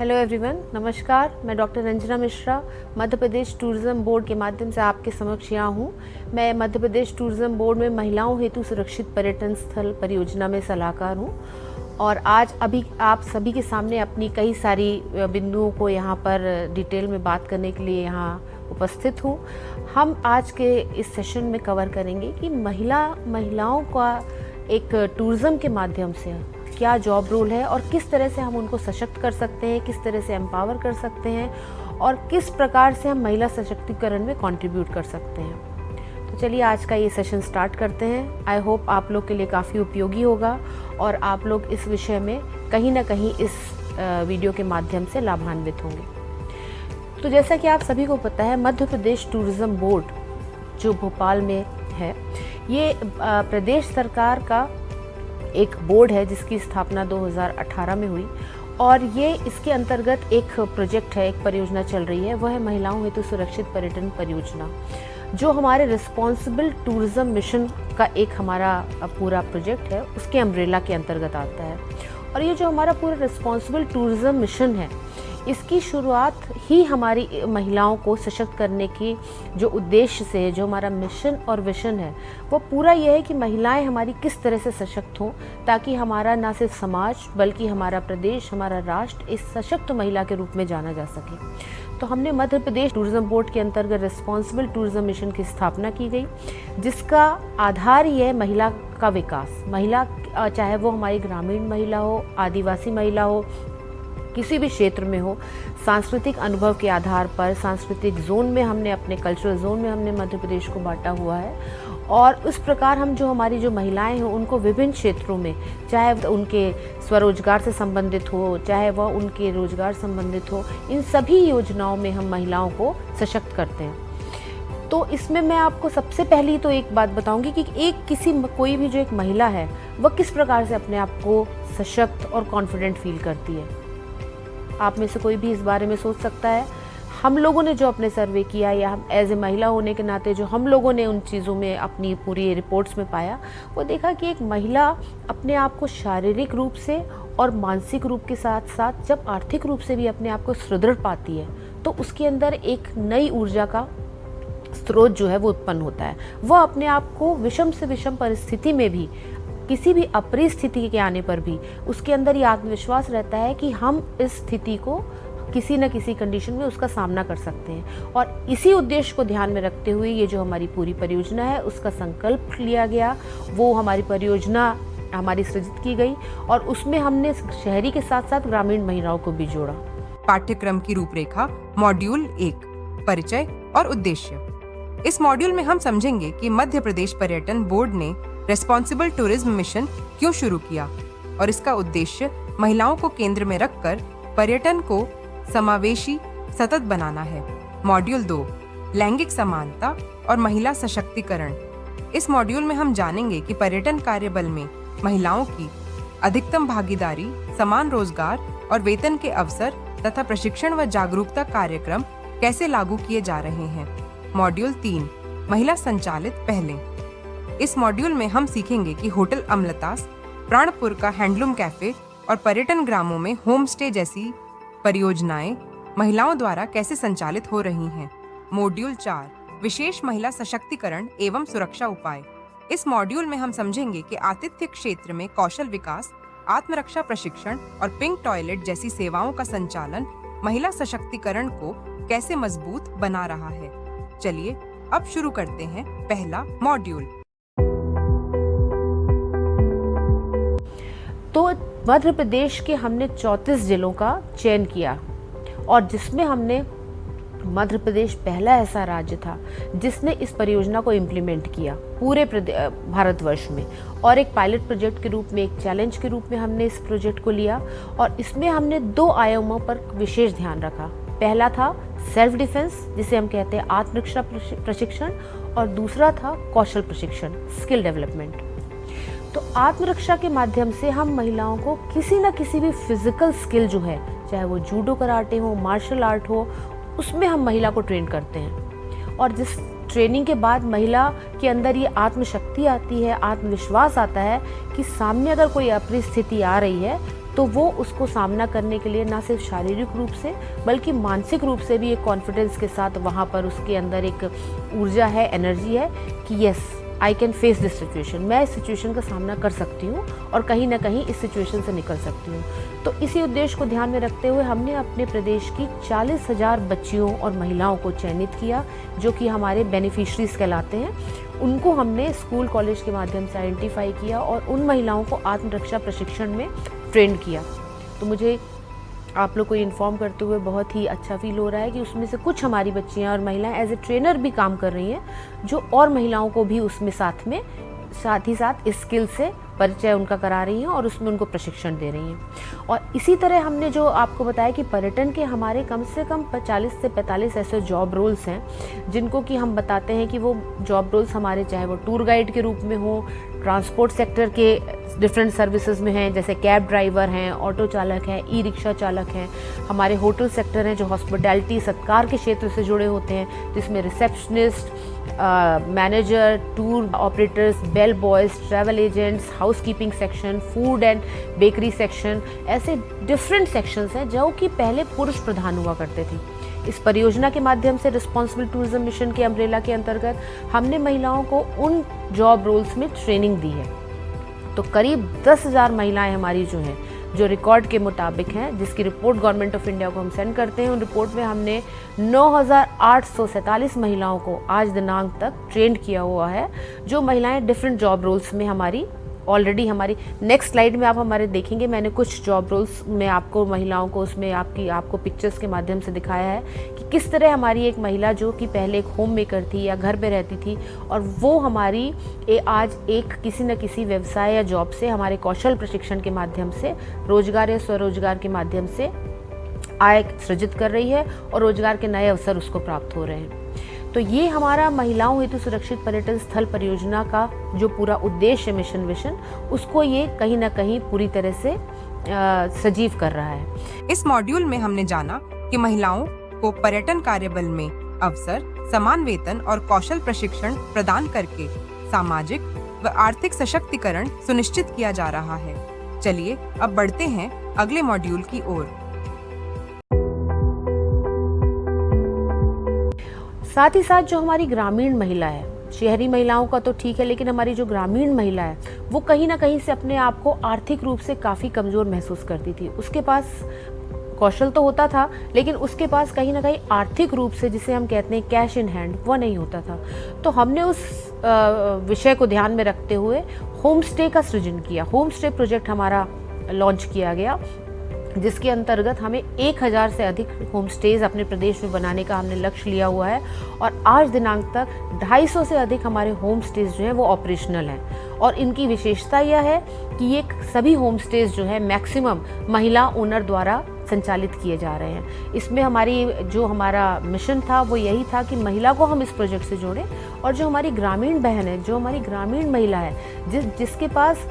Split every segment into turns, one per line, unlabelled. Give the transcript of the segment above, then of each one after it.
Hello everyone, नमस्कार। मैं doctor Ranjana Mishra Madhya Pradesh tourism board के माध्यम से आपके समक्ष यहाँ हूँ। मैं मध्य प्रदेश टूरिज़्म बोर्ड में महिलाओं हेतु सुरक्षित पर्यटन स्थल परियोजना में सलाहकार हूँ और आज अभी आप सभी के सामने अपनी कई सारी बिंदुओं को यहाँ पर डिटेल में बात करने के लिए यहाँ उपस्थित हूँ। हम आज के इस सेशन में कवर करेंगे कि महिलाओं का एक टूरिज़्म के माध्यम से क्या जॉब रोल है और किस तरह से हम उनको सशक्त कर सकते हैं, किस तरह से एम्पावर कर सकते हैं और किस प्रकार से हम महिला सशक्तिकरण में कंट्रीब्यूट कर सकते हैं। तो चलिए आज का ये सेशन स्टार्ट करते हैं। आई होप आप लोग के लिए काफ़ी उपयोगी होगा और आप लोग इस विषय में कहीं ना कहीं इस वीडियो के माध्यम से लाभान्वित होंगे। तो जैसा कि आप सभी को पता है, मध्य प्रदेश टूरिज़्म बोर्ड जो भोपाल में है, ये प्रदेश सरकार का एक बोर्ड है जिसकी स्थापना 2018 में हुई और ये इसके अंतर्गत एक प्रोजेक्ट है, एक परियोजना चल रही है। वह है महिलाओं हेतु सुरक्षित पर्यटन परियोजना, जो हमारे रिस्पॉन्सिबल टूरिज़्म मिशन का एक हमारा पूरा प्रोजेक्ट है, उसके अम्ब्रेला के अंतर्गत आता है। और ये जो हमारा पूरा रिस्पॉन्सिबल टूरिज़्म मिशन है, इसकी शुरुआत ही हमारी महिलाओं को सशक्त करने की जो उद्देश्य से है, जो हमारा मिशन और विजन है, वो पूरा ये है कि महिलाएं हमारी किस तरह से सशक्त हों, ताकि हमारा ना सिर्फ समाज बल्कि हमारा प्रदेश, हमारा राष्ट्र इस सशक्त महिला के रूप में जाना जा सके। तो हमने मध्य प्रदेश टूरिज़्म बोर्ड के अंतर्गत रिस्पॉन्सिबल टूरिज़्म मिशन की स्थापना की गई, जिसका आधार ही है महिला का विकास। महिला चाहे वो हमारी ग्रामीण महिला हो, आदिवासी महिला हो, किसी भी क्षेत्र में हो, सांस्कृतिक अनुभव के आधार पर सांस्कृतिक जोन में हमने अपने कल्चरल जोन में हमने मध्य प्रदेश को बांटा हुआ है। और उस प्रकार हम हमारी जो महिलाएं हैं उनको विभिन्न क्षेत्रों में, चाहे उनके स्वरोजगार से संबंधित हो, चाहे वह उनके रोजगार संबंधित हो, इन सभी योजनाओं में हम महिलाओं को सशक्त करते हैं। तो इसमें मैं आपको सबसे पहली तो एक बात बताऊंगी कि कोई भी जो एक महिला है वह किस प्रकार से अपने आप को सशक्त और कॉन्फिडेंट फील करती है। आप में से कोई भी इस बारे में सोच सकता है। हम लोगों ने जो अपने सर्वे किया या हम एज ए महिला होने के नाते जो हम लोगों ने उन चीज़ों में अपनी पूरी रिपोर्ट्स में पाया, वो देखा कि एक महिला अपने आप को शारीरिक रूप से और मानसिक रूप के साथ साथ जब आर्थिक रूप से भी अपने आप को सुदृढ़ पाती है, तो उसके अंदर एक नई ऊर्जा का स्रोत जो है वो उत्पन्न होता है। वह अपने आप को विषम से विषम परिस्थिति में भी, किसी भी अप्रिय स्थिति के आने पर भी उसके अंदर ये आत्मविश्वास रहता है कि हम इस स्थिति को किसी न किसी कंडीशन में उसका सामना कर सकते हैं। और इसी उद्देश्य को ध्यान में रखते हुए ये जो हमारी पूरी परियोजना है उसका संकल्प लिया गया। वो हमारी परियोजना हमारी सृजित की गई और उसमें हमने शहरी के साथ साथ ग्रामीण महिलाओं को भी जोड़ा।
पाठ्यक्रम की रूपरेखा मॉड्यूल 1, परिचय और उद्देश्य। इस मॉड्यूल में हम समझेंगे कि मध्य प्रदेश पर्यटन बोर्ड ने रिस्पॉन्सिबल टूरिज्म मिशन क्यों शुरू किया और इसका उद्देश्य महिलाओं को केंद्र में रखकर पर्यटन को समावेशी सतत बनाना है। मॉड्यूल 2, लैंगिक समानता और महिला सशक्तिकरण। इस मॉड्यूल में हम जानेंगे कि पर्यटन कार्यबल में महिलाओं की अधिकतम भागीदारी, समान रोजगार और वेतन के अवसर तथा प्रशिक्षण व जागरूकता कार्यक्रम कैसे लागू किए जा रहे हैं। मॉड्यूल 3, महिला संचालित पहलें। इस मॉड्यूल में हम सीखेंगे कि होटल अमलतास, प्राणपुर का हैंडलूम कैफे और पर्यटन ग्रामों में होम स्टे जैसी परियोजनाएं महिलाओं द्वारा कैसे संचालित हो रही हैं। मॉड्यूल 4, विशेष महिला सशक्तिकरण एवं सुरक्षा उपाय। इस मॉड्यूल में हम समझेंगे कि आतिथ्य क्षेत्र में कौशल विकास, आत्मरक्षा प्रशिक्षण और पिंक टॉयलेट जैसी सेवाओं का संचालन महिला सशक्तिकरण को कैसे मजबूत बना रहा है। चलिए अब शुरू करते हैं पहला मॉड्यूल।
तो मध्य प्रदेश के हमने 34 जिलों का चयन किया और जिसमें हमने मध्य प्रदेश पहला ऐसा राज्य था जिसने इस परियोजना को इम्प्लीमेंट किया पूरे भारतवर्ष में। और एक पायलट प्रोजेक्ट के रूप में, एक चैलेंज के रूप में हमने इस प्रोजेक्ट को लिया और इसमें हमने 2 आयामों पर विशेष ध्यान रखा। पहला था सेल्फ डिफेंस, जिसे हम कहते हैं आत्मरक्षा प्रशिक्षण, और दूसरा था कौशल प्रशिक्षण, स्किल डेवलपमेंट। तो आत्मरक्षा के माध्यम से हम महिलाओं को किसी न किसी भी फिजिकल स्किल जो है, चाहे वो जूडो कराटे हो, मार्शल आर्ट हो, उसमें हम महिला को ट्रेन करते हैं। और जिस ट्रेनिंग के बाद महिला के अंदर ये आत्मशक्ति आती है, आत्मविश्वास आता है कि सामने अगर कोई अप्रिय स्थिति आ रही है तो वो उसको सामना करने के लिए ना सिर्फ शारीरिक रूप से बल्कि मानसिक रूप से भी एक कॉन्फिडेंस के साथ वहाँ पर उसके अंदर एक ऊर्जा है, एनर्जी है कि yes I can face this situation, मैं इस सिचुएशन का सामना कर सकती हूँ और कहीं ना कहीं इस सिचुएशन से निकल सकती हूँ। तो इसी उद्देश्य को ध्यान में रखते हुए हमने अपने प्रदेश की 40,000 बच्चियों और महिलाओं को चयनित किया जो कि हमारे बेनिफिशरीज कहलाते हैं। उनको हमने स्कूल कॉलेज के माध्यम से आइडेंटिफाई किया और उन महिलाओं को आत्मरक्षा प्रशिक्षण में ट्रेंड किया। तो मुझे आप लोग को इन्फॉर्म करते हुए बहुत ही अच्छा फील हो रहा है कि उसमें से कुछ हमारी बच्चियां और महिलाएं एज ए ट्रेनर भी काम कर रही हैं जो और महिलाओं को भी उसमें साथ ही साथ इस स्किल से परिचय उनका करा रही हैं और उसमें उनको प्रशिक्षण दे रही हैं। और इसी तरह हमने जो आपको बताया कि पर्यटन के हमारे कम से कम 40 से 45 ऐसे जॉब रोल्स हैं जिनको कि हम बताते हैं कि वो जॉब रोल्स हमारे चाहे वो टूर गाइड के रूप में हो, ट्रांसपोर्ट सेक्टर के डिफरेंट सर्विसेज में हैं जैसे कैब ड्राइवर हैं, ऑटो चालक हैं, ई रिक्शा चालक हैं, हमारे होटल सेक्टर हैं जो हॉस्पिटैलिटी सत्कार के क्षेत्र से जुड़े होते हैं जिसमें receptionist, manager, tour operators, bell boys, travel agents, housekeeping section, food and bakery section, ऐसे डिफरेंट सेक्शंस हैं जो कि पहले पुरुष प्रधान हुआ करते थे। इस परियोजना के माध्यम से रिस्पॉन्सिबल टूरिज्म मिशन के अम्ब्रेला के अंतर्गत हमने महिलाओं को उन जॉब रोल्स में ट्रेनिंग दी है। तो करीब 10,000 महिलाएं हमारी जो हैं जो रिकॉर्ड के मुताबिक हैं, जिसकी रिपोर्ट गवर्नमेंट ऑफ इंडिया को हम सेंड करते हैं, उन रिपोर्ट में हमने 9,847 महिलाओं को आज दिनांक तक ट्रेंड किया हुआ है जो महिलाएं डिफरेंट जॉब रोल्स में हमारी ऑलरेडी हमारी नेक्स्ट स्लाइड में आप हमारे देखेंगे मैंने कुछ जॉब रोल्स में आपको महिलाओं को उसमें आपको पिक्चर्स के माध्यम से दिखाया है कि किस तरह हमारी एक महिला जो कि पहले एक होम मेकर थी या घर पे रहती थी और वो हमारी आज एक किसी न किसी व्यवसाय या जॉब से हमारे कौशल प्रशिक्षण के माध्यम से रोजगार या स्वरोजगार के माध्यम से आय सृजित कर रही है और रोजगार के नए अवसर उसको प्राप्त हो रहे हैं। तो ये हमारा महिलाओं हेतु सुरक्षित पर्यटन स्थल परियोजना का जो पूरा उद्देश्य मिशन विजन उसको ये कहीं ना कहीं पूरी तरह से सजीव कर रहा है।
इस मॉड्यूल में हमने जाना कि महिलाओं को पर्यटन कार्यबल में अवसर, समान वेतन और कौशल प्रशिक्षण प्रदान करके सामाजिक व आर्थिक सशक्तिकरण सुनिश्चित किया जा रहा है। चलिए अब बढ़ते हैं अगले मॉड्यूल की ओर।
साथ ही साथ जो हमारी ग्रामीण महिला है, शहरी महिलाओं का तो ठीक है, लेकिन हमारी जो ग्रामीण महिला है वो कहीं ना कहीं से अपने आप को आर्थिक रूप से काफ़ी कमज़ोर महसूस करती थी। उसके पास कौशल तो होता था लेकिन उसके पास कहीं ना कहीं आर्थिक रूप से जिसे हम कहते हैं कैश इन हैंड वो नहीं होता था। तो हमने उस विषय को ध्यान में रखते हुए होम स्टे का सृजन किया। होम स्टे प्रोजेक्ट हमारा लॉन्च किया गया जिसके अंतर्गत हमें 1000 से अधिक होम स्टेज अपने प्रदेश में बनाने का हमने लक्ष्य लिया हुआ है और आज दिनांक तक 250 से अधिक हमारे होम स्टेज जो हैं वो ऑपरेशनल हैं। और इनकी विशेषता यह है कि ये सभी होम स्टेज जो है मैक्सिमम महिला ओनर द्वारा संचालित किए जा रहे हैं। इसमें हमारा मिशन था वो यही था कि महिला को हम इस प्रोजेक्ट से जोड़ें और जो हमारी ग्रामीण बहन है, जो हमारी ग्रामीण महिला है जिसके पास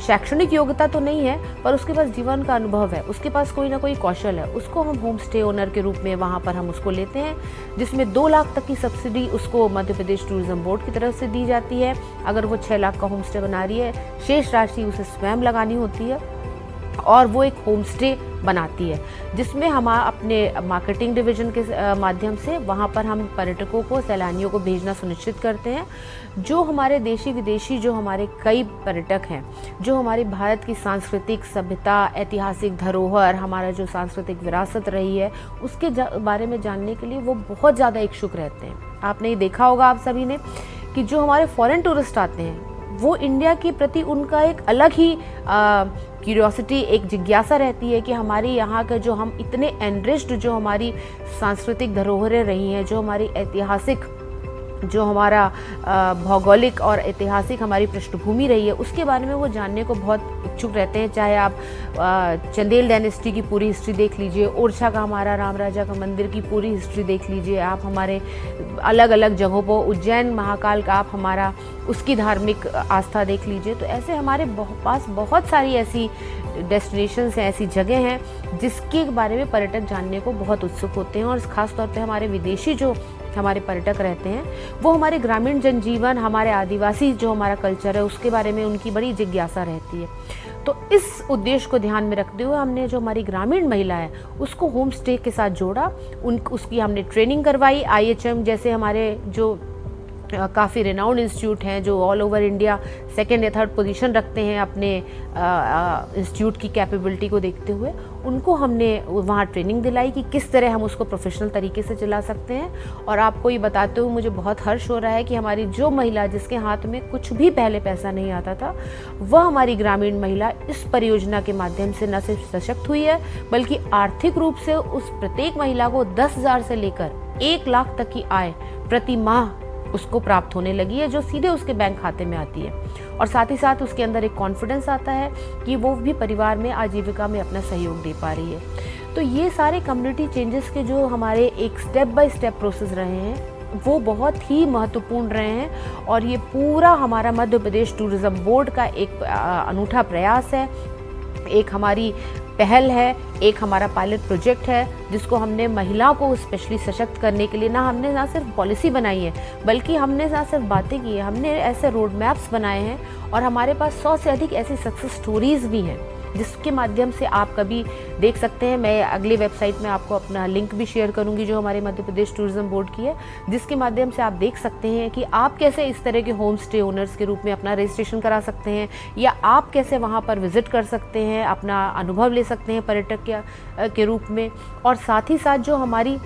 शैक्षणिक योग्यता तो नहीं है पर उसके पास जीवन का अनुभव है, उसके पास कोई ना कोई कौशल है, उसको हम होम स्टे ओनर के रूप में वहाँ पर हम उसको लेते हैं जिसमें 2 लाख तक की सब्सिडी उसको मध्य प्रदेश टूरिज्म बोर्ड की तरफ से दी जाती है। अगर वो 6 लाख का होम स्टे बना रही है, शेष राशि उसे स्वयं लगानी होती है और वो एक होम स्टे बनाती है जिसमें हम अपने मार्केटिंग डिवीजन के माध्यम से वहाँ पर हम पर्यटकों को, सैलानियों को भेजना सुनिश्चित करते हैं। जो हमारे देशी विदेशी जो हमारे कई पर्यटक हैं जो हमारी भारत की सांस्कृतिक सभ्यता, ऐतिहासिक धरोहर, हमारा जो सांस्कृतिक विरासत रही है उसके बारे में जानने के लिए वो बहुत ज़्यादा इच्छुक रहते हैं। आपने ये देखा होगा आप सभी ने कि जो हमारे फॉरेन टूरिस्ट आते हैं वो इंडिया के प्रति उनका एक अलग ही क्यूरियोसिटी, एक जिज्ञासा रहती है कि हमारे यहाँ का जो हम इतने एनरिच्ड जो हमारी सांस्कृतिक धरोहरें रही हैं, जो हमारी ऐतिहासिक, जो हमारा भौगोलिक और ऐतिहासिक हमारी पृष्ठभूमि रही है उसके बारे में वो जानने को बहुत इच्छुक रहते हैं। चाहे आप चंदेल डायनेस्टी की पूरी हिस्ट्री देख लीजिए, ओरछा का हमारा राम राजा का मंदिर की पूरी हिस्ट्री देख लीजिए, आप हमारे अलग अलग जगहों पर उज्जैन महाकाल का आप हमारा उसकी धार्मिक आस्था देख लीजिए। तो ऐसे हमारे पास बहुत सारी ऐसी डेस्टिनेशंस हैं, ऐसी जगह हैं जिसके बारे में पर्यटक जानने को बहुत उत्सुक होते हैं और ख़ास तौर पे हमारे विदेशी जो हमारे पर्यटक रहते हैं, वो हमारे ग्रामीण जनजीवन, हमारे आदिवासी जो हमारा कल्चर है उसके बारे में उनकी बड़ी जिज्ञासा रहती है। तो इस उद्देश्य को ध्यान में रखते हुए हमने जो हमारी ग्रामीण महिला है उसको होम स्टे के साथ जोड़ा। उसकी हमने ट्रेनिंग करवाई। IHM जैसे हमारे जो काफ़ी रिनाउंड इंस्टीट्यूट हैं जो ऑल ओवर इंडिया सेकेंड या थर्ड पोजीशन रखते हैं अपने इंस्टीट्यूट की कैपेबिलिटी को देखते हुए, उनको हमने वहाँ ट्रेनिंग दिलाई कि किस तरह हम उसको प्रोफेशनल तरीके से चला सकते हैं। और आपको ये बताते हुए मुझे बहुत हर्ष हो रहा है कि हमारी जो महिला जिसके हाथ में कुछ भी पहले पैसा नहीं आता था, वह हमारी ग्रामीण महिला इस परियोजना के माध्यम से न सिर्फ सशक्त हुई है बल्कि आर्थिक रूप से उस प्रत्येक महिला को 10,000 से लेकर 1 लाख तक की आय प्रति माह उसको प्राप्त होने लगी है, जो सीधे उसके बैंक खाते में आती है। और साथ ही साथ उसके अंदर एक कॉन्फिडेंस आता है कि वो भी परिवार में आजीविका में अपना सहयोग दे पा रही है। तो ये सारे कम्युनिटी चेंजेस के जो हमारे एक स्टेप बाय स्टेप प्रोसेस रहे हैं वो बहुत ही महत्वपूर्ण रहे हैं। और ये पूरा हमारा मध्य प्रदेश टूरिज्म बोर्ड का एक अनूठा प्रयास है, एक हमारी पहल है, एक हमारा पायलट प्रोजेक्ट है जिसको हमने महिला को स्पेशली सशक्त करने के लिए हमने ना सिर्फ पॉलिसी बनाई है बल्कि हमने ना सिर्फ बातें की है, हमने ऐसे रोड मैप्स बनाए हैं और हमारे पास 100 से अधिक ऐसी सक्सेस स्टोरीज भी हैं जिसके माध्यम से आप कभी देख सकते हैं। मैं अगली वेबसाइट में आपको अपना लिंक भी शेयर करूंगी जो हमारे मध्य प्रदेश टूरिज्म बोर्ड की है, जिसके माध्यम से आप देख सकते हैं कि आप कैसे इस तरह के होम स्टे ओनर्स के रूप में अपना रजिस्ट्रेशन करा सकते हैं या आप कैसे वहां पर विजिट कर सकते हैं, अपना अनुभव ले सकते हैं पर्यटक के रूप में। और साथ ही साथ जो हमारी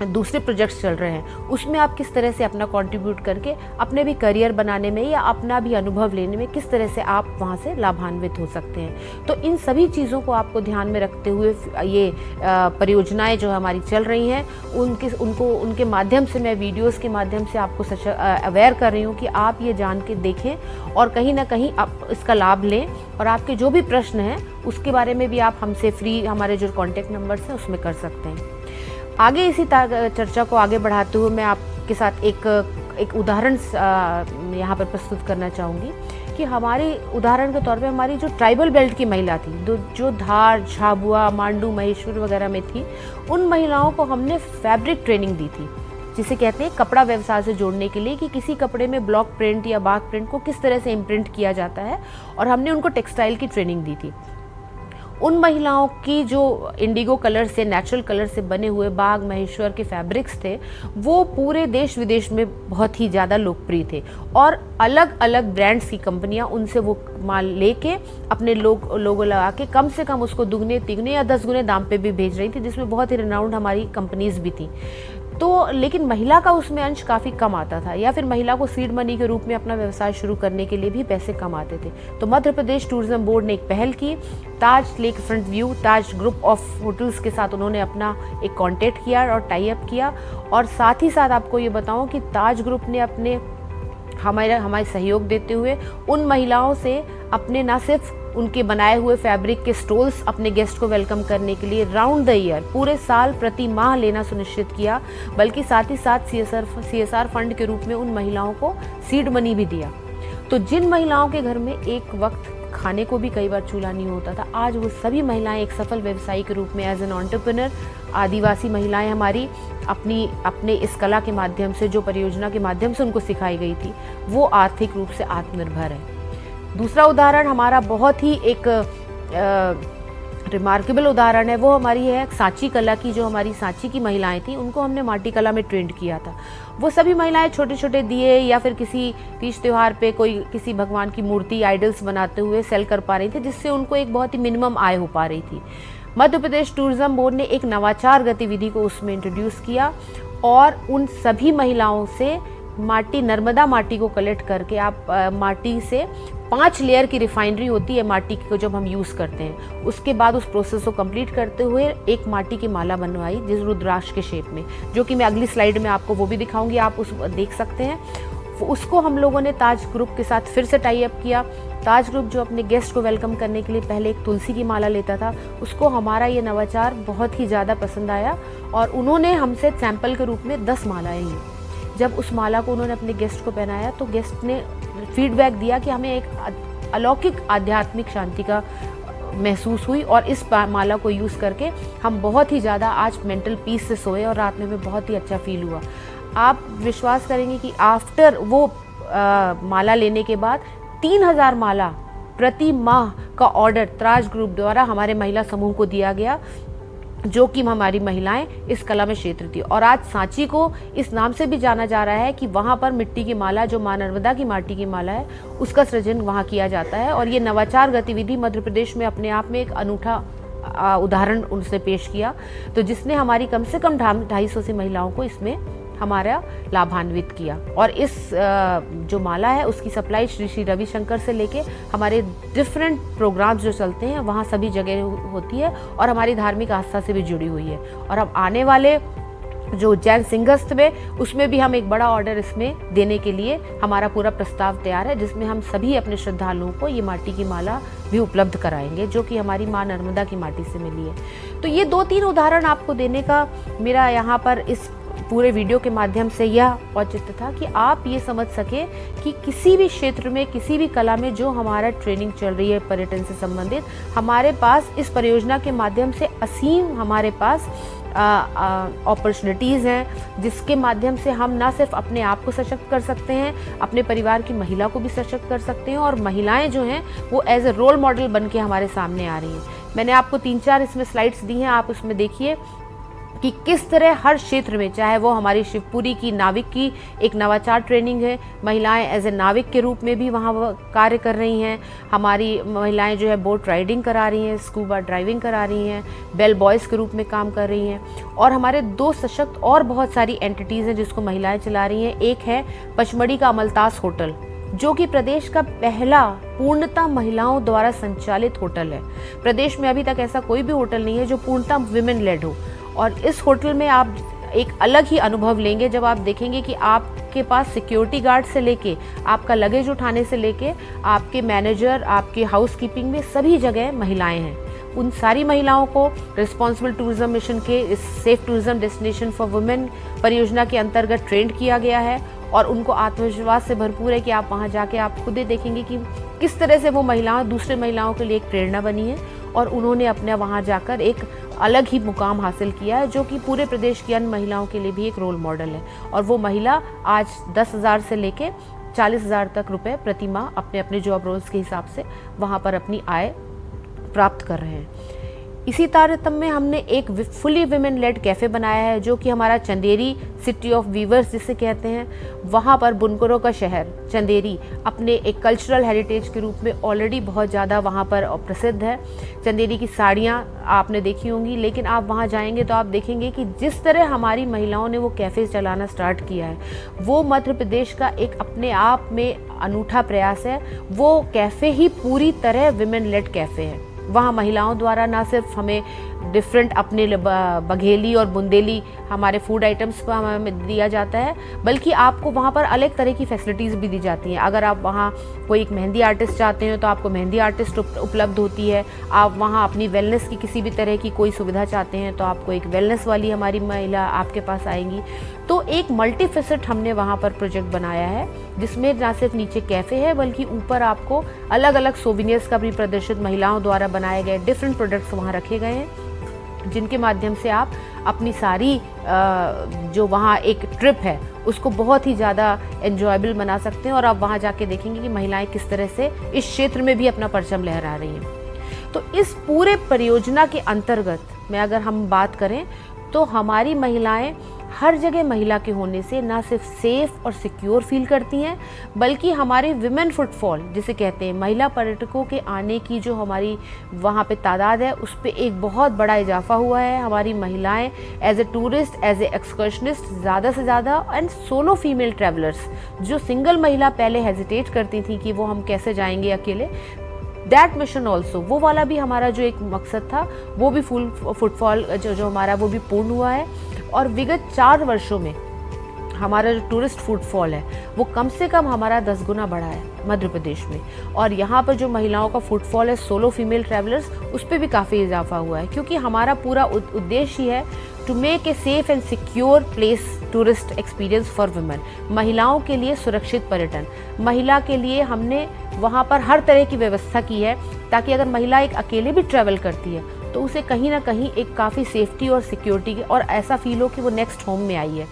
दूसरे प्रोजेक्ट्स चल रहे हैं उसमें आप किस तरह से अपना कंट्रीब्यूट करके अपने भी करियर बनाने में या अपना भी अनुभव लेने में किस तरह से आप वहां से लाभान्वित हो सकते हैं। तो इन सभी चीज़ों को आपको ध्यान में रखते हुए ये परियोजनाएं जो हमारी चल रही हैं उनके माध्यम से मैं वीडियोस के माध्यम से आपको अवेयर कर रही हूँ कि आप ये जान के देखें और कहीं ना कहीं आप इसका लाभ लें। और आपके जो भी प्रश्न हैं उसके बारे में भी आप हमसे फ्री हमारे जो कॉन्टैक्ट नंबर्स हैं उसमें कर सकते हैं। आगे इसी चर्चा को आगे बढ़ाते हुए मैं आपके साथ एक उदाहरण यहाँ पर प्रस्तुत करना चाहूँगी कि हमारी उदाहरण के तौर पे हमारी जो ट्राइबल बेल्ट की महिला थी जो धार, झाबुआ, मांडू, महेश्वर वगैरह में थी, उन महिलाओं को हमने फैब्रिक ट्रेनिंग दी थी जिसे कहते हैं कपड़ा व्यवसाय से जोड़ने के लिए कि किसी कपड़े में ब्लॉक प्रिंट या बाग प्रिंट को किस तरह से इम्प्रिंट किया जाता है, और हमने उनको टेक्सटाइल की ट्रेनिंग दी थी। उन महिलाओं की जो इंडिगो कलर से, नेचुरल कलर से बने हुए बाग महेश्वर के फैब्रिक्स थे वो पूरे देश विदेश में बहुत ही ज़्यादा लोकप्रिय थे और अलग अलग ब्रांड्स की कंपनियां उनसे वो माल लेके अपने लोगो लगा के कम से कम उसको दुगने तिगने या 10 गुने दाम पे भी भेज रही थी, जिसमें बहुत ही रिनाउंड हमारी कंपनीज भी थी। तो लेकिन महिला का उसमें अंश काफ़ी कम आता था या फिर महिला को सीड मनी के रूप में अपना व्यवसाय शुरू करने के लिए भी पैसे कम आते थे। तो मध्य प्रदेश टूरिज्म बोर्ड ने एक पहल की, Taj lake front view, Taj group of hotels के साथ उन्होंने अपना एक कॉन्टैक्ट किया और टाई अप किया। और साथ ही साथ आपको ये बताऊं कि ताज ग्रुप ने हमारे सहयोग देते हुए उन महिलाओं से अपने न सिर्फ उनके बनाए हुए फैब्रिक के स्टॉल्स अपने गेस्ट को वेलकम करने के लिए राउंड द ईयर पूरे साल प्रति माह लेना सुनिश्चित किया, बल्कि साथ ही साथ CSR फंड के रूप में उन महिलाओं को सीड मनी भी दिया। तो जिन महिलाओं के घर में एक वक्त खाने को भी कई बार चूल्हा नहीं होता था, आज वो सभी महिलाएं एक सफल व्यवसायी के रूप में एज एन एंटरप्रेन्योर, आदिवासी महिलाएं हमारी अपने इस कला के माध्यम से, जो परियोजना के माध्यम से उनको सिखाई गई थी, वो आर्थिक रूप से आत्मनिर्भर है। दूसरा उदाहरण हमारा बहुत ही एक रिमार्केबल उदाहरण है, वो हमारी है सांची कला की। जो हमारी सांची की महिलाएं थी उनको हमने माटी कला में ट्रेंड किया था। वो सभी महिलाएं छोटे छोटे दिए या फिर किसी तीज त्योहार पे किसी भगवान की मूर्ति, आइडल्स बनाते हुए सेल कर पा रही थी, जिससे उनको एक बहुत ही मिनिमम आय हो पा रही थी। मध्य प्रदेश टूरिज्म बोर्ड ने एक नवाचार गतिविधि को उसमें इंट्रोड्यूस किया और उन सभी महिलाओं से नर्मदा माटी को कलेक्ट करके आप माटी से 5 लेयर की रिफाइनरी होती है माटी को जब हम यूज़ करते हैं, उसके बाद उस प्रोसेस को कंप्लीट करते हुए एक माटी की माला बनवाई जिस रुद्राक्ष के शेप में, जो कि मैं अगली स्लाइड में आपको वो भी दिखाऊंगी, आप उस देख सकते हैं। उसको हम लोगों ने ताज ग्रुप के साथ फिर से टाई अप किया। ताज ग्रुप जो अपने गेस्ट को वेलकम करने के लिए पहले एक तुलसी की माला लेता था, उसको हमारा ये नवाचार बहुत ही ज़्यादा पसंद आया और उन्होंने हमसे सैंपल के रूप में 10 मालाएँ ली। जब उस माला को उन्होंने अपने गेस्ट को पहनाया तो गेस्ट ने फीडबैक दिया कि हमें एक अलौकिक आध्यात्मिक शांति का महसूस हुई और इस माला को यूज़ करके हम बहुत ही ज़्यादा आज मेंटल पीस से सोए और रात में हमें बहुत ही अच्छा फील हुआ। आप विश्वास करेंगे कि आफ्टर वो माला लेने के बाद 3000 माला प्रति माह का ऑर्डर तराज ग्रुप द्वारा हमारे महिला समूह को दिया गया, जो कि हमारी महिलाएं इस कला में क्षेत्र थी। और आज सांची को इस नाम से भी जाना जा रहा है कि वहाँ पर मिट्टी की माला, जो माँ नर्मदा की माटी की माला है, उसका सृजन वहाँ किया जाता है। और ये नवाचार गतिविधि मध्य प्रदेश में अपने आप में एक अनूठा उदाहरण उनसे पेश किया, तो जिसने हमारी कम से कम 250 सी महिलाओं को इसमें हमारा लाभान्वित किया। और इस जो माला है उसकी सप्लाई श्री श्री रविशंकर से लेके हमारे डिफरेंट प्रोग्राम्स जो चलते हैं वहाँ सभी जगह होती है और हमारी धार्मिक आस्था से भी जुड़ी हुई है। और अब आने वाले जो उज्जैन सिंहस्थ में, उसमें भी हम एक बड़ा ऑर्डर इसमें देने के लिए हमारा पूरा प्रस्ताव तैयार है, जिसमें हम सभी अपने श्रद्धालुओं को ये माटी की माला भी उपलब्ध कराएंगे, जो कि हमारी माँ नर्मदा की माटी से मिली है। तो ये 2-3 उदाहरण आपको देने का मेरा यहाँ पर इस पूरे वीडियो के माध्यम से यह औचित्य था कि आप ये समझ सके कि किसी भी क्षेत्र में, किसी भी कला में जो हमारा ट्रेनिंग चल रही है पर्यटन से संबंधित, हमारे पास इस परियोजना के माध्यम से असीम हमारे पास अपॉर्चुनिटीज़ हैं, जिसके माध्यम से हम ना सिर्फ अपने आप को सशक्त कर सकते हैं, अपने परिवार की महिला को भी सशक्त कर सकते हैं, और महिलाएं जो हैं वो एज ए रोल मॉडल बन के हमारे सामने आ रही हैं। मैंने आपको 3-4 इसमें स्लाइड्स दी हैं, आप उसमें देखिए कि किस तरह हर क्षेत्र में, चाहे वो हमारी शिवपुरी की नाविक की एक नवाचार ट्रेनिंग है, महिलाएं एज ए नाविक के रूप में भी वहाँ कार्य कर रही हैं, हमारी महिलाएं जो है बोट राइडिंग करा रही हैं, स्कूबा ड्राइविंग करा रही हैं, बेल बॉयज़ के रूप में काम कर रही हैं, और हमारे 2 सशक्त और बहुत सारी एंटिटीज़ हैं जिसको महिलाएं चला रही हैं। एक है पचमढ़ी का अमलतास होटल, जो कि प्रदेश का पहला पूर्णतः महिलाओं द्वारा संचालित होटल है। प्रदेश में अभी तक ऐसा कोई भी होटल नहीं है जो पूर्णतः विमेन लेड हो, और इस होटल में आप एक अलग ही अनुभव लेंगे जब आप देखेंगे कि आपके पास सिक्योरिटी गार्ड से लेके, आपका लगेज उठाने से लेके, आपके मैनेजर, आपके हाउसकीपिंग में सभी जगह महिलाएं हैं। उन सारी महिलाओं को रिस्पॉन्सिबल टूरिज्म मिशन के इस safe tourism destination for women परियोजना के अंतर्गत ट्रेंड किया गया है, और उनको आत्मविश्वास से भरपूर है कि आप वहाँ जाके आप खुद ही देखेंगे कि किस तरह से वो महिलाएं दूसरे महिलाओं के लिए एक प्रेरणा बनी है, और उन्होंने अपने वहाँ जाकर एक अलग ही मुकाम हासिल किया है, जो कि पूरे प्रदेश की अन्य महिलाओं के लिए भी एक रोल मॉडल है। और वो महिला आज 10,000 से लेके 40,000 तक रुपए प्रति माह अपने अपने जॉब रोल्स के हिसाब से वहाँ पर अपनी आय प्राप्त कर रहे हैं। इसी तारतम्य में हमने एक फुली विमेन लेड कैफ़े बनाया है, जो कि हमारा चंदेरी, सिटी ऑफ वीवर्स जिसे कहते हैं, वहाँ पर बुनकरों का शहर चंदेरी अपने एक कल्चरल हेरिटेज के रूप में ऑलरेडी बहुत ज़्यादा वहाँ पर प्रसिद्ध है। चंदेरी की साड़ियाँ आपने देखी होंगी, लेकिन आप वहाँ जाएंगे तो आप देखेंगे कि जिस तरह हमारी महिलाओं ने वो कैफ़े चलाना स्टार्ट किया है, वो मध्य प्रदेश का एक अपने आप में अनूठा प्रयास है। वो कैफ़े ही पूरी तरह विमेन लेड कैफ़े है। वहाँ महिलाओं द्वारा ना सिर्फ हमें डिफरेंट अपने बघेली और बुंदेली हमारे फूड आइटम्स को हमें दिया जाता है, बल्कि आपको वहाँ पर अलग तरह की फैसिलिटीज़ भी दी जाती हैं। अगर आप वहाँ कोई एक मेहंदी आर्टिस्ट चाहते हैं तो आपको मेहंदी आर्टिस्ट उपलब्ध होती है। आप वहाँ अपनी वेलनेस की किसी भी तरह की कोई सुविधा चाहते हैं तो आपको एक वेलनेस वाली हमारी महिला आपके पास आएंगी। तो एक मल्टीफेसेट हमने वहाँ पर प्रोजेक्ट बनाया है, जिसमें ना सिर्फ नीचे कैफ़े है बल्कि ऊपर आपको अलग अलग सोविनियर्स का भी प्रदर्शित महिलाओं द्वारा बनाए गए डिफरेंट प्रोडक्ट्स वहाँ रखे गए हैं, जिनके माध्यम से आप अपनी सारी जो वहाँ एक ट्रिप है उसको बहुत ही ज़्यादा एन्जॉयबल बना सकते हैं। और आप वहाँ जाके देखेंगे कि महिलाएं किस तरह से इस क्षेत्र में भी अपना परचम लहरा रही हैं। तो इस पूरे परियोजना के अंतर्गत में अगर हम बात करें तो हमारी महिलाएं हर जगह महिला के होने से ना सिर्फ सेफ और सिक्योर फील करती हैं, बल्कि हमारे विमेन फुटफॉल जिसे कहते हैं, महिला पर्यटकों के आने की जो हमारी वहाँ पे तादाद है, उस पर एक बहुत बड़ा इजाफा हुआ है। हमारी महिलाएं as a tourist, as a excursionist ज़्यादा से ज़्यादा, एंड सोलो फीमेल ट्रैवलर्स, जो सिंगल महिला पहले हेजिटेट करती थी कि वो हम कैसे जाएंगे अकेले, दैट मिशन ऑल्सो, वो वाला भी हमारा जो एक मकसद था वो भी फुल फुटफॉल जो हमारा वो भी पूर्ण हुआ है। और विगत 4 वर्षों में हमारा जो टूरिस्ट फुटफॉल है वो कम से कम हमारा 10 गुना बढ़ा है मध्य प्रदेश में। और यहाँ पर जो महिलाओं का फुटफॉल है, सोलो फीमेल ट्रैवलर्स, उस पर भी काफ़ी इजाफा हुआ है, क्योंकि हमारा पूरा उद्देश्य ही है to make a safe and secure place tourist experience for women. महिलाओं के लिए सुरक्षित पर्यटन, महिला के लिए हमने वहाँ पर हर तरह की व्यवस्था की है, ताकि अगर महिला एक अकेले भी ट्रैवल करती है तो उसे कहीं ना कहीं एक काफ़ी सेफ्टी और सिक्योरिटी और ऐसा फील हो कि वो नेक्स्ट होम में आई है।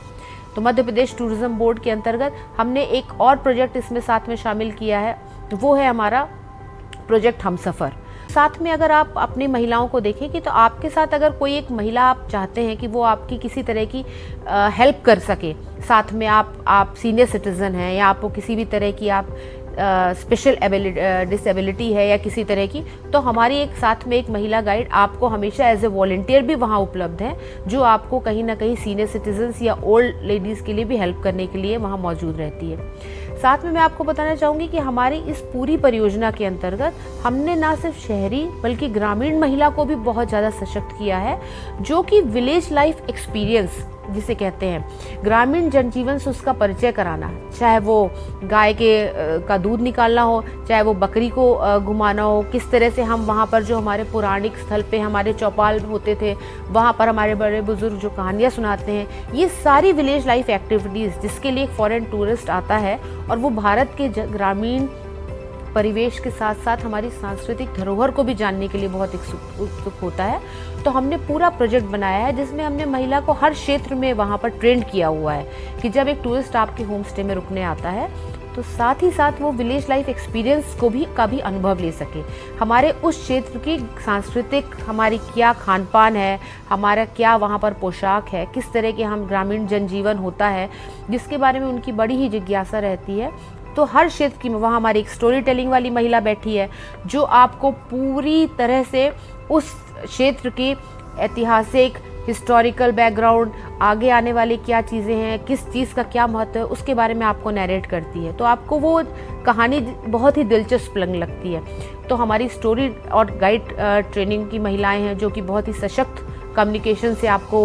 तो मध्य प्रदेश टूरिज्म बोर्ड के अंतर्गत हमने एक और प्रोजेक्ट इसमें साथ में शामिल किया है, वो है हमारा प्रोजेक्ट हमसफ़र। साथ में अगर आप अपनी महिलाओं को देखें कि तो आपके साथ अगर कोई एक महिला आप चाहते हैं कि वो आपकी किसी तरह की हेल्प कर सके, साथ में आप सीनियर सिटीज़न हैं या आपको किसी भी तरह की आप स्पेशल डिसेबिलिटी है या किसी तरह की, तो हमारी एक साथ में एक महिला गाइड आपको हमेशा एज ए वॉलंटियर भी वहाँ उपलब्ध है, जो आपको कहीं ना कहीं सीनियर सिटीजन्स या ओल्ड लेडीज़ के लिए भी हेल्प करने के लिए वहाँ मौजूद रहती है। साथ में मैं आपको बताना चाहूँगी कि हमारी इस पूरी परियोजना के अंतर्गत हमने ना सिर्फ शहरी बल्कि ग्रामीण महिला को भी बहुत ज़्यादा सशक्त किया है, जो कि विलेज लाइफ एक्सपीरियंस जिसे कहते हैं, ग्रामीण जनजीवन से उसका परिचय कराना, चाहे वो गाय का दूध निकालना हो, चाहे वो बकरी को घुमाना हो, किस तरह से हम वहाँ पर जो हमारे पौराणिक स्थल पे हमारे चौपाल होते थे, वहाँ पर हमारे बड़े बुजुर्ग जो कहानियाँ सुनाते हैं, ये सारी विलेज लाइफ एक्टिविटीज़ जिसके लिए एक फॉरेन टूरिस्ट आता है और वो भारत के ग्रामीण परिवेश के साथ साथ हमारी सांस्कृतिक धरोहर को भी जानने के लिए बहुत उत्सुक होता है। तो हमने पूरा प्रोजेक्ट बनाया है जिसमें हमने महिला को हर क्षेत्र में वहाँ पर ट्रेंड किया हुआ है कि जब एक टूरिस्ट आपके होम स्टे में रुकने आता है तो साथ ही साथ वो विलेज लाइफ एक्सपीरियंस का भी अनुभव ले सके। हमारे उस क्षेत्र की सांस्कृतिक, हमारी क्या खान पान है, हमारा क्या वहाँ पर पोशाक है, किस तरह के हम ग्रामीण जनजीवन होता है, जिसके बारे में उनकी बड़ी ही जिज्ञासा रहती है। तो हर क्षेत्र की वहाँ हमारी एक स्टोरी टेलिंग वाली महिला बैठी है जो आपको पूरी तरह से उस क्षेत्र की ऐतिहासिक हिस्टोरिकल बैकग्राउंड, आगे आने वाली क्या चीज़ें हैं, किस चीज़ का क्या महत्व है, उसके बारे में आपको नैरेट करती है। तो आपको वो कहानी बहुत ही दिलचस्प लगती है। तो हमारी स्टोरी और गाइड ट्रेनिंग की महिलाएं हैं जो कि बहुत ही सशक्त कम्युनिकेशन से आपको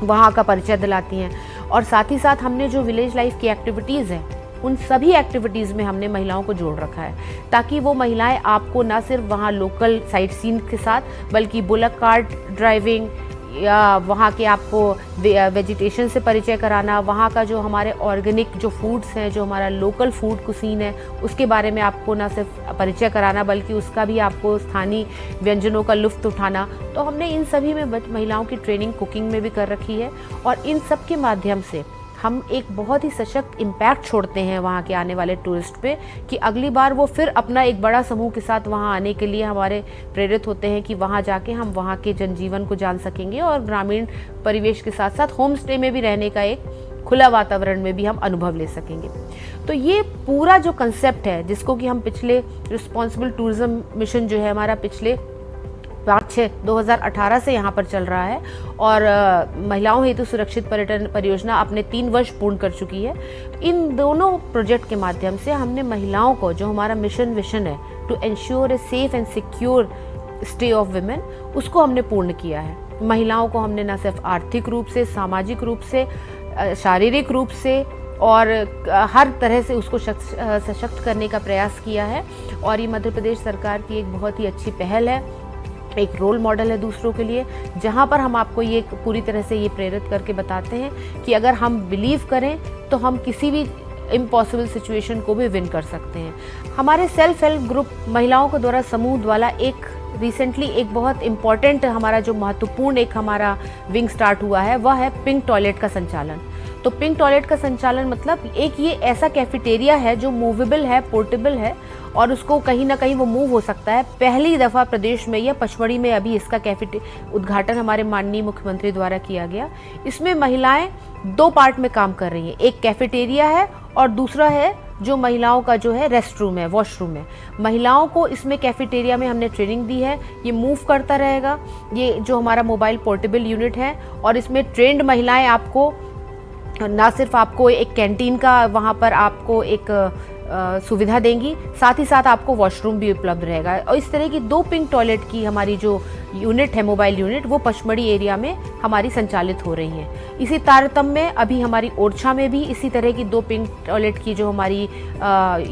वहाँ का परिचय दिलाती हैं। और साथ ही साथ हमने जो विलेज लाइफ की एक्टिविटीज़ हैं उन सभी एक्टिविटीज़ में हमने महिलाओं को जोड़ रखा है, ताकि वो महिलाएं आपको ना सिर्फ वहाँ लोकल साइट सीन के साथ बल्कि बुलक कार्ट ड्राइविंग या वहाँ के आपको वेजिटेशन से परिचय कराना, वहाँ का जो हमारे ऑर्गेनिक जो फूड्स हैं, जो हमारा लोकल फूड कुसीन है, उसके बारे में आपको ना सिर्फ परिचय कराना बल्कि उसका भी आपको स्थानीय व्यंजनों का लुत्फ़ उठाना। तो हमने इन सभी में महिलाओं की ट्रेनिंग कुकिंग में भी कर रखी है और इन सब के माध्यम से हम एक बहुत ही सशक्त इम्पैक्ट छोड़ते हैं वहाँ के आने वाले टूरिस्ट पे कि अगली बार वो फिर अपना एक बड़ा समूह के साथ वहाँ आने के लिए हमारे प्रेरित होते हैं कि वहाँ जाके हम वहाँ के जनजीवन को जान सकेंगे और ग्रामीण परिवेश के साथ साथ होम स्टे में भी रहने का एक खुला वातावरण में भी हम अनुभव ले सकेंगे। तो ये पूरा जो कंसेप्ट है जिसको कि हम पिछले रिस्पॉन्सिबल टूरिज्म मिशन जो है हमारा पिछले 2018 से यहाँ पर चल रहा है और महिलाओं हेतु सुरक्षित पर्यटन परियोजना अपने 3 वर्ष पूर्ण कर चुकी है। इन दोनों प्रोजेक्ट के माध्यम से हमने महिलाओं को जो हमारा मिशन विजन है to ensure a safe and secure stay of women, उसको हमने पूर्ण किया है। महिलाओं को हमने न सिर्फ आर्थिक रूप से, सामाजिक रूप से, शारीरिक रूप से और हर तरह से उसको सशक्त करने का प्रयास किया है और ये मध्य प्रदेश सरकार की एक बहुत ही अच्छी पहल है, एक रोल मॉडल है दूसरों के लिए, जहाँ पर हम आपको ये पूरी तरह से ये प्रेरित करके बताते हैं कि अगर हम बिलीव करें तो हम किसी भी इम्पॉसिबल सिचुएशन को भी विन कर सकते हैं। हमारे सेल्फ हेल्प ग्रुप महिलाओं के द्वारा समूह द्वारा एक रिसेंटली एक बहुत इम्पॉर्टेंट हमारा जो महत्वपूर्ण एक हमारा विंग स्टार्ट हुआ है वह है पिंक टॉयलेट का संचालन। तो पिंक टॉयलेट का संचालन मतलब एक ये ऐसा कैफेटेरिया है जो मूवेबल है, पोर्टेबल है और उसको कहीं ना कहीं वो मूव हो सकता है। पहली दफ़ा प्रदेश में या पचमढ़ी में अभी इसका उद्घाटन हमारे माननीय मुख्यमंत्री द्वारा किया गया। इसमें महिलाएं 2 पार्ट में काम कर रही हैं, एक कैफेटेरिया है और दूसरा है जो महिलाओं का जो है रेस्ट रूम है, वॉशरूम है। महिलाओं को इसमें कैफेटेरिया में हमने ट्रेनिंग दी है, ये मूव करता रहेगा। ये जो हमारा मोबाइल पोर्टेबल यूनिट है और इसमें ट्रेंड महिलाएं आपको ना सिर्फ आपको एक कैंटीन का वहाँ पर आपको एक सुविधा देंगी, साथ ही साथ आपको वॉशरूम भी उपलब्ध रहेगा। और इस तरह की 2 पिंक टॉयलेट की हमारी जो यूनिट है, मोबाइल यूनिट, वो पचमढ़ी एरिया में हमारी संचालित हो रही हैं। इसी तारतम्य में अभी हमारी ओरछा में भी इसी तरह की 2 पिंक टॉयलेट की जो हमारी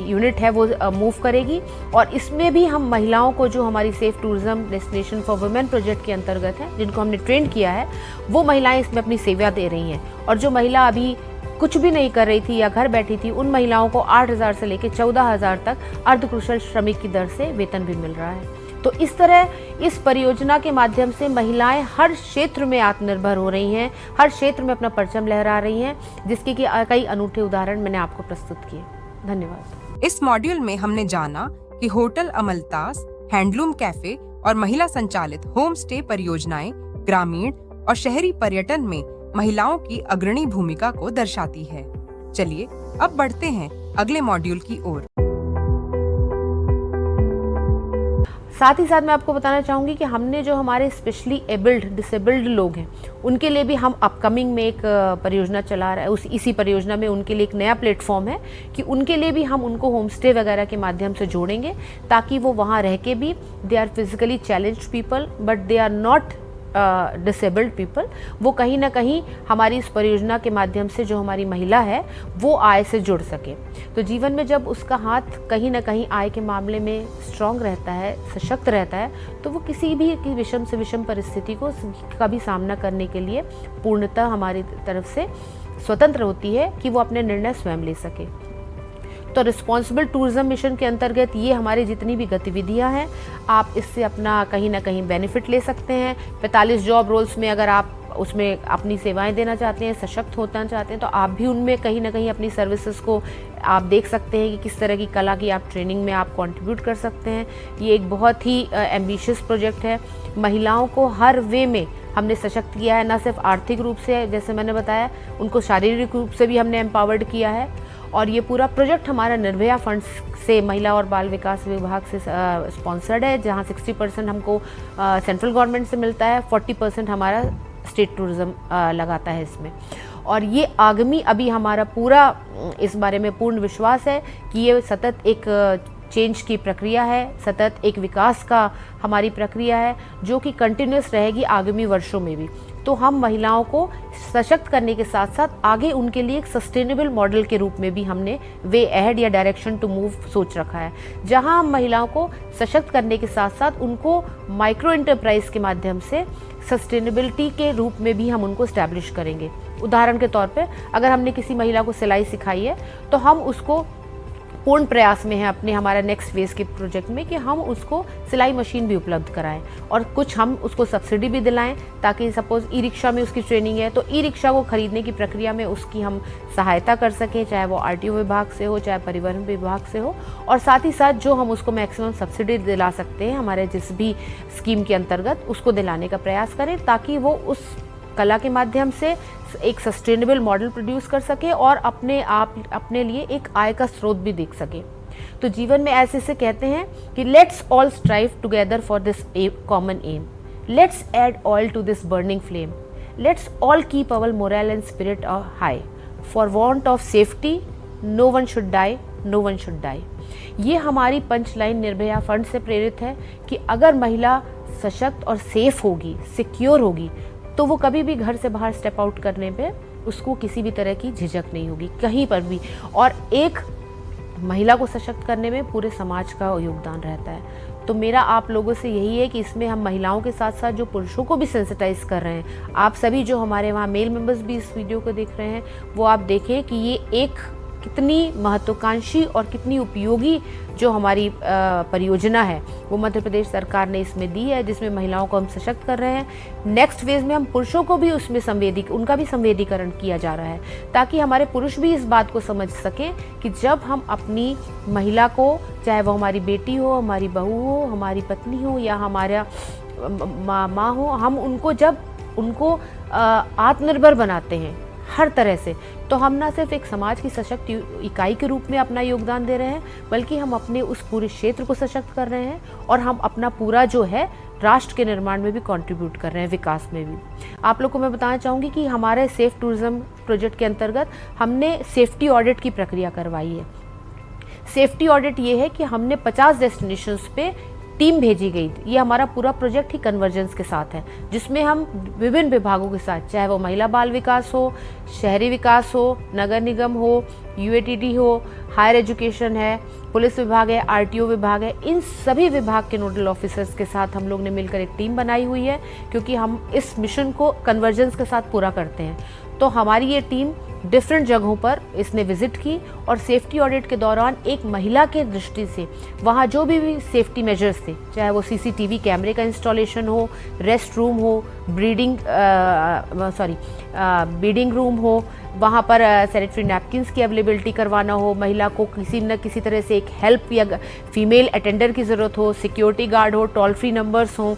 यूनिट है वो मूव करेगी और इसमें भी हम महिलाओं को जो हमारी safe tourism destination for women project के अंतर्गत है, जिनको हमने ट्रेन किया है, वो महिलाएं इसमें अपनी सेवा दे रही हैं। और जो महिला अभी कुछ भी नहीं कर रही थी या घर बैठी थी, उन महिलाओं को 8,000 से लेकर 14,000 तक अर्धकुशल श्रमिक की दर से वेतन भी मिल रहा है। तो इस तरह इस परियोजना के माध्यम से महिलाएं हर क्षेत्र में आत्मनिर्भर हो रही हैं, हर क्षेत्र में अपना परचम लहरा रही हैं, जिसके कि कई अनूठे उदाहरण मैंने आपको प्रस्तुत किए। धन्यवाद।
इस मॉड्यूल में हमने जाना कि होटल अमलतास, हैंडलूम कैफे और महिला संचालित होम स्टे परियोजनाएं ग्रामीण और शहरी पर्यटन में महिलाओं की अग्रणी भूमिका को दर्शाती है। चलिए अब बढ़ते हैं अगले मॉड्यूल की ओर।
साथ ही साथ मैं आपको बताना चाहूँगी कि हमने जो हमारे स्पेशली डिसेबल्ड लोग हैं, उनके लिए भी हम अपकमिंग में एक परियोजना चला रहे हैं। इसी परियोजना में उनके लिए एक नया प्लेटफॉर्म है कि उनके लिए भी हम उनको होम स्टे वगैरह के माध्यम से जोड़ेंगे, ताकि वो वहाँ रह के भी they are physically challenged people but they are not disabled people, वो कहीं ना कहीं हमारी इस परियोजना के माध्यम से जो हमारी महिला है वो आय से जुड़ सके। तो जीवन में जब उसका हाथ कहीं ना कहीं आय के मामले में स्ट्रांग रहता है, सशक्त रहता है, तो वो किसी भी विषम से विषम परिस्थिति को का भी सामना करने के लिए पूर्णतः हमारी तरफ से स्वतंत्र होती है कि वो अपने निर्णय स्वयं ले सके। तो रिस्पॉन्सिबल टूरिज्म मिशन के अंतर्गत ये हमारी जितनी भी गतिविधियां हैं, आप इससे अपना कहीं ना कहीं बेनिफिट ले सकते हैं। 45 जॉब रोल्स में अगर आप उसमें अपनी सेवाएं देना चाहते हैं, सशक्त होना चाहते हैं, तो आप भी उनमें कहीं ना कहीं अपनी सर्विसेज को आप देख सकते हैं कि किस तरह की कला की आप ट्रेनिंग में आप कंट्रीब्यूट कर सकते हैं। ये एक बहुत ही एम्बिशियस प्रोजेक्ट है। महिलाओं को हर वे में हमने सशक्त किया है, न सिर्फ आर्थिक रूप से, जैसे मैंने बताया, उनको शारीरिक रूप से भी हमने एम्पावर्ड किया है। और ये पूरा प्रोजेक्ट हमारा निर्भया फंड से, महिला और बाल विकास विभाग से स्पॉन्सर्ड है, जहाँ 60% हमको सेंट्रल गवर्नमेंट से मिलता है, 40% हमारा स्टेट टूरिज्म लगाता है इसमें। और ये आगामी अभी हमारा पूरा इस बारे में पूर्ण विश्वास है कि ये सतत एक चेंज की प्रक्रिया है, सतत एक विकास का हमारी प्रक्रिया है, जो कि कंटिन्यूस रहेगी आगामी वर्षों में भी। तो हम महिलाओं को सशक्त करने के साथ साथ आगे उनके लिए एक सस्टेनेबल मॉडल के रूप में भी हमने वे अहेड या डायरेक्शन टू मूव सोच रखा है, जहां हम महिलाओं को सशक्त करने के साथ साथ उनको माइक्रो एंटरप्राइज के माध्यम से सस्टेनेबिलिटी के रूप में भी हम उनको स्टैब्लिश करेंगे। उदाहरण के तौर पे अगर हमने किसी महिला को सिलाई सिखाई है, तो हम उसको पूर्ण प्रयास में है अपने हमारा नेक्स्ट फेज के प्रोजेक्ट में कि हम उसको सिलाई मशीन भी उपलब्ध कराएं और कुछ हम उसको सब्सिडी भी दिलाएं, ताकि सपोज ई रिक्शा में उसकी ट्रेनिंग है तो ई रिक्शा को खरीदने की प्रक्रिया में उसकी हम सहायता कर सकें, चाहे वो आरटीओ विभाग से हो, चाहे परिवहन विभाग से हो। और साथ ही साथ जो हम उसको मैक्सिमम सब्सिडी दिला सकते हैं हमारे जिस भी स्कीम के अंतर्गत, उसको दिलाने का प्रयास करें, ताकि वो उस कला के माध्यम से एक सस्टेनेबल मॉडल प्रोड्यूस कर सके और अपने लिए एक आय का स्रोत भी देख सके। तो जीवन में ऐसे से कहते हैं कि let's all strive together for this common aim, let's add oil to this burning flame, let's all keep our moral and spirit high, for want of safety no one should die, no one should die. ये हमारी punch line Nirbhaya fund से प्रेरित है कि अगर महिला सशक्त और सेफ होगी, सिक्योर होगी, तो वो कभी भी घर से बाहर स्टेप आउट करने पे उसको किसी भी तरह की झिझक नहीं होगी कहीं पर भी। और एक महिला को सशक्त करने में पूरे समाज का योगदान रहता है। तो मेरा आप लोगों से यही है कि इसमें हम महिलाओं के साथ साथ जो पुरुषों को भी सेंसिटाइज कर रहे हैं, आप सभी जो हमारे वहाँ मेल मेंबर्स भी इस वीडियो को देख रहे हैं, वो आप देखें कि ये एक कितनी महत्वाकांक्षी और कितनी उपयोगी जो हमारी परियोजना है वो मध्य प्रदेश सरकार ने इसमें दी है, जिसमें महिलाओं को हम सशक्त कर रहे हैं। नेक्स्ट फेज में हम पुरुषों को भी उसमें उनका भी संवेदीकरण किया जा रहा है, ताकि हमारे पुरुष भी इस बात को समझ सकें कि जब हम अपनी महिला को, चाहे वो हमारी बेटी हो, हमारी बहू हो, हमारी पत्नी हो या हमारा माँ हो, हम उनको आत्मनिर्भर बनाते हैं हर तरह से, तो हम ना सिर्फ एक समाज की सशक्त इकाई के रूप में अपना योगदान दे रहे हैं, बल्कि हम अपने उस पूरे क्षेत्र को सशक्त कर रहे हैं और हम अपना पूरा जो है राष्ट्र के निर्माण में भी कंट्रीब्यूट कर रहे हैं, विकास में भी। आप लोग को मैं बताना चाहूँगी कि हमारे सेफ टूरिज्म प्रोजेक्ट के अंतर्गत हमने सेफ्टी ऑडिट की प्रक्रिया करवाई है। सेफ्टी ऑडिट ये है कि हमने 50 डेस्टिनेशंस पे टीम भेजी गई। ये हमारा पूरा प्रोजेक्ट ही कन्वर्जेंस के साथ है, जिसमें हम विभिन्न विभागों के साथ, चाहे वो महिला बाल विकास हो, शहरी विकास हो, नगर निगम हो, यूएटीडी हो, हायर एजुकेशन है, पुलिस विभाग है, आरटीओ विभाग है, इन सभी विभाग के नोडल ऑफिसर्स के साथ हम लोग ने मिलकर एक टीम बनाई हुई है, क्योंकि हम इस मिशन को कन्वर्जेंस के साथ पूरा करते हैं। तो हमारी ये टीम डिफरेंट जगहों पर इसने विजिट की और सेफ्टी ऑडिट के दौरान एक महिला के दृष्टि से वहाँ जो भी सेफ्टी मेजर्स थे, चाहे वो सीसीटीवी कैमरे का इंस्टॉलेशन हो, रेस्ट रूम हो, ब्रीडिंग रूम हो, वहाँ पर सैनिटरी नैपकिन्स की अवेलेबिलिटी करवाना हो, महिला को किसी न किसी तरह से एक हेल्प या फीमेल अटेंडर की ज़रूरत हो, सिक्योरिटी गार्ड हो, टोल फ्री नंबर्स हों,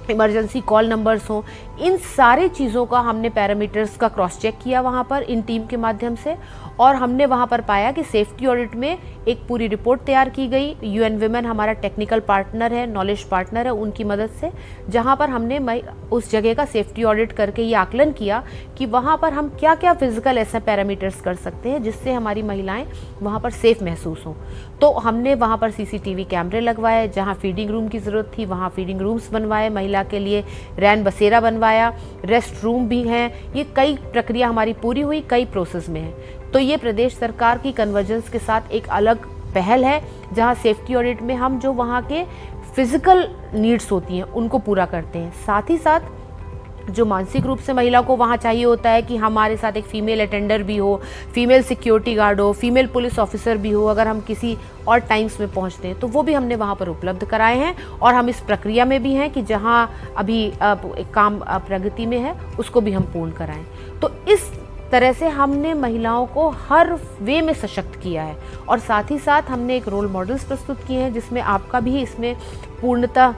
इमरजेंसी कॉल नंबर्स हों, इन सारी चीज़ों का हमने पैरामीटर्स का क्रॉस चेक किया वहाँ पर इन टीम के माध्यम से। और हमने वहाँ पर पाया कि सेफ्टी ऑडिट में एक पूरी रिपोर्ट तैयार की गई। यूएन विमेन हमारा टेक्निकल पार्टनर है, नॉलेज पार्टनर है, उनकी मदद से, जहाँ पर हमने उस जगह का सेफ्टी ऑडिट करके ये आकलन किया कि वहाँ पर हम क्या क्या फिजिकल ऐसे पैरामीटर्स कर सकते हैं जिससे हमारी महिलाएं वहाँ पर सेफ महसूस हों। तो हमने वहाँ पर सीसीटीवी कैमरे लगवाए, जहाँ फीडिंग रूम की ज़रूरत थी वहाँ फीडिंग रूम्स बनवाए, महिला के लिए रैन बसेरा बनवाया, रेस्ट रूम भी हैं। ये कई प्रक्रिया हमारी पूरी हुई, कई प्रोसेस में है। तो ये प्रदेश सरकार की कन्वर्जेंस के साथ एक अलग पहल है, जहाँ सेफ्टी ऑडिट में हम जो वहाँ के फिजिकल नीड्स होती हैं उनको पूरा करते हैं। साथ ही साथ जो मानसिक रूप से महिला को वहाँ चाहिए होता है कि हमारे साथ एक फीमेल अटेंडर भी हो, फीमेल सिक्योरिटी गार्ड हो, फीमेल पुलिस ऑफिसर भी हो, अगर हम किसी और टाइम्स में पहुँचते हैं तो वो भी हमने वहाँ पर उपलब्ध कराए हैं। और हम इस प्रक्रिया में भी हैं कि जहाँ अभी एक काम प्रगति में है उसको भी हम पूर्ण कराएं। तो इस तरह से हमने महिलाओं को हर वे में सशक्त किया है। और साथ ही साथ हमने एक रोल मॉडल्स प्रस्तुत किए हैं जिसमें आपका भी इसमें पूर्णतः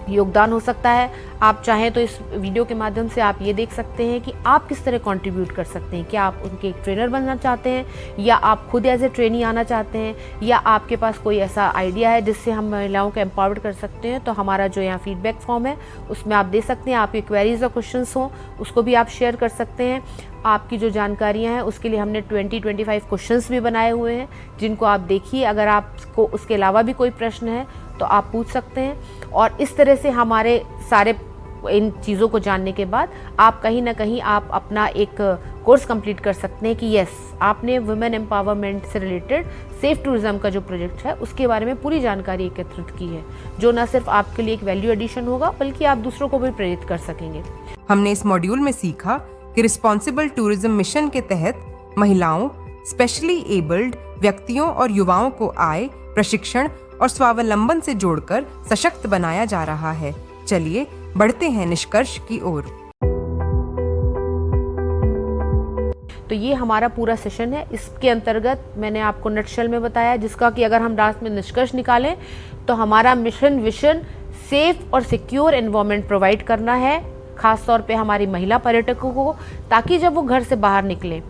योगदान हो सकता है। आप चाहें तो इस वीडियो के माध्यम से आप ये देख सकते हैं कि आप किस तरह कंट्रीब्यूट कर सकते हैं। क्या आप उनके एक ट्रेनर बनना चाहते हैं, या आप खुद एज ए ट्रेनी आना चाहते हैं, या आपके पास कोई ऐसा आइडिया है जिससे हम महिलाओं को एम्पावर्ड कर सकते हैं, तो हमारा जो यहाँ फीडबैक फॉर्म है उसमें आप दे सकते हैं। आपकी क्वेरीज और क्वेश्चंस हों उसको भी आप शेयर कर सकते हैं। आपकी जो जानकारियाँ हैं उसके लिए हमने 20-25 क्वेश्चंस भी बनाए हुए हैं जिनको आप देखिए। अगर आपको उसके अलावा भी कोई प्रश्न है तो आप पूछ सकते हैं। और इस तरह से हमारे सारे इन चीज़ों को जानने के बाद आप कहीं ना कहीं आप अपना एक कोर्स कंप्लीट कर सकते हैं कि यस, आपने वुमेन एम्पावरमेंट से रिलेटेड सेफ टूरिज्म का जो प्रोजेक्ट है उसके बारे में पूरी जानकारी एकत्रित की है, जो न सिर्फ आपके लिए एक वैल्यू एडिशन होगा बल्कि आप दूसरों को भी प्रेरित कर सकेंगे।
हमने इस मॉड्यूल में सीखा कि रिस्पॉन्सिबल टूरिज्म मिशन के तहत महिलाओं, स्पेशली एबल्ड व्यक्तियों और युवाओं को आय, प्रशिक्षण और स्वावलंबन से जोड़कर सशक्त बनाया जा रहा है। चलिए बढ़ते हैं निष्कर्ष की ओर।
तो ये हमारा पूरा सेशन है। इसके अंतर्गत मैंने आपको नटशेल में बताया, जिसका कि अगर हम लास्ट में निष्कर्ष निकालें तो हमारा मिशन विजन सेफ और सिक्योर एनवायरनमेंट प्रोवाइड करना है, खास तौर पे हमारी महिला पर्यटकों को, ताकि जब वो घर से बाहर निकले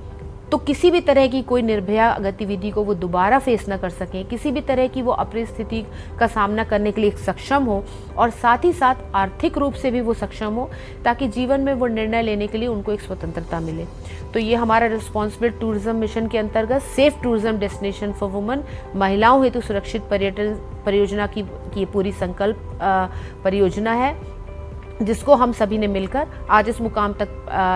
तो किसी भी तरह की कोई निर्भया गतिविधि को वो दोबारा फेस ना कर सकें, किसी भी तरह की वो अपरिस्थिति का सामना करने के लिए सक्षम हो, और साथ ही साथ आर्थिक रूप से भी वो सक्षम हो, ताकि जीवन में वो निर्णय लेने के लिए उनको एक स्वतंत्रता मिले। तो ये हमारा रिस्पॉन्सिबल टूरिज्म मिशन के अंतर्गत safe tourism destination for women, महिलाओं हेतु सुरक्षित पर्यटन परियोजना की पूरी संकल्प परियोजना है, जिसको हम सभी ने मिलकर आज इस मुकाम तक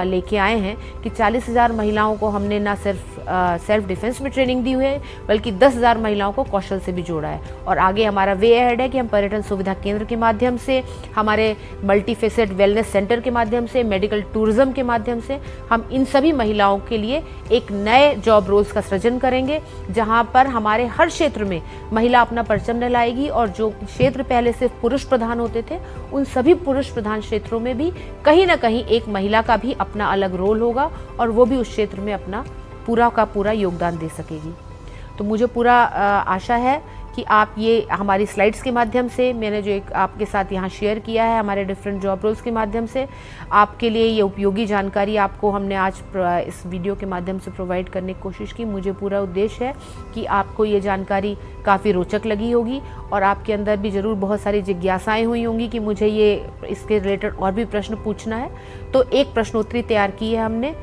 लेके आए हैं कि 40,000 महिलाओं को हमने ना सिर्फ सेल्फ डिफेंस में ट्रेनिंग दी हुई है, बल्कि 10,000 महिलाओं को कौशल से भी जोड़ा है। और आगे हमारा वे अहेड है कि हम पर्यटन सुविधा केंद्र के माध्यम से, हमारे मल्टीफेसेट वेलनेस सेंटर के माध्यम से, मेडिकल टूरिज्म के माध्यम से हम इन सभी महिलाओं के लिए एक नए जॉब रोल्स का सृजन करेंगे, जहाँ पर हमारे हर क्षेत्र में महिला अपना परचम लहराएगी। और जो क्षेत्र पहले सिर्फ पुरुष प्रधान होते थे, उन सभी पुरुष प्रधान क्षेत्रों में भी कहीं ना कहीं एक महिला का भी अपना अलग रोल होगा, और वो भी उस क्षेत्र में अपना पूरा का पूरा योगदान दे सकेगी। तो मुझे पूरा आशा है कि आप ये हमारी स्लाइड्स के माध्यम से, मैंने जो एक आपके साथ यहाँ शेयर किया है हमारे डिफरेंट जॉब रोल्स के माध्यम से, आपके लिए ये उपयोगी जानकारी आपको हमने आज इस वीडियो के माध्यम से प्रोवाइड करने की कोशिश की। मुझे पूरा उद्देश्य है कि आपको ये जानकारी काफ़ी रोचक लगी होगी, और आपके अंदर भी ज़रूर बहुत सारी जिज्ञासाएँ हुई होंगी कि मुझे ये इसके रिलेटेड और भी प्रश्न पूछना है। तो एक प्रश्नोत्तरी तैयार की है हमने,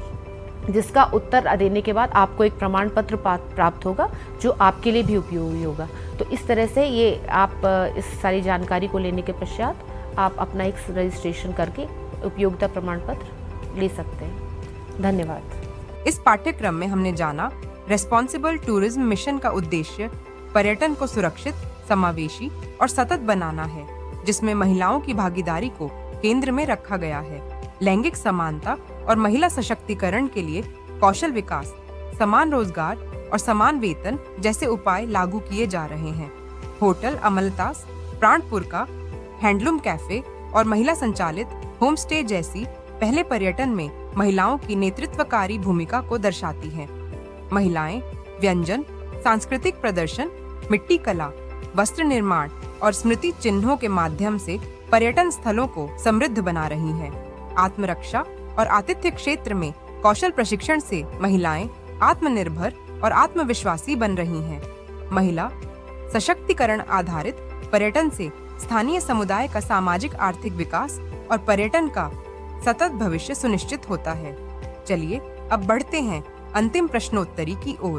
जिसका उत्तर देने के बाद आपको एक प्रमाण पत्र प्राप्त होगा, जो आपके लिए भी उपयोगी होगा। तो इस तरह से ये आप इस सारी जानकारी को लेने के पश्चात आप अपना एक रजिस्ट्रेशन करके उपयोगिता प्रमाण पत्र ले सकते हैं। धन्यवाद।
इस पाठ्यक्रम में हमने जाना रिस्पॉन्सिबल टूरिज्म मिशन का उद्देश्य, पर्यटन को सुरक्षित, समावेशी और सतत बनाना है, जिसमें महिलाओं की भागीदारी को केंद्र में रखा गया है। लैंगिक समानता और महिला सशक्तिकरण के लिए कौशल विकास, समान रोजगार और समान वेतन जैसे उपाय लागू किए जा रहे हैं। होटल अमलतास, प्राणपुर का हैंडलूम कैफे और महिला संचालित होम स्टे जैसी पहले पर्यटन में महिलाओं की नेतृत्वकारी भूमिका को दर्शाती हैं। महिलाएं व्यंजन, सांस्कृतिक प्रदर्शन, मिट्टी कला, वस्त्र निर्माण और स्मृति चिन्हों के माध्यम से पर्यटन स्थलों को समृद्ध बना रही हैं। आत्मरक्षा और आतिथ्य क्षेत्र में कौशल प्रशिक्षण से महिलाएं आत्मनिर्भर और आत्मविश्वासी बन रही हैं। महिला सशक्तिकरण आधारित पर्यटन से स्थानीय समुदाय का सामाजिक आर्थिक विकास और पर्यटन का सतत भविष्य सुनिश्चित होता है। चलिए अब बढ़ते हैं अंतिम प्रश्नोत्तरी की ओर।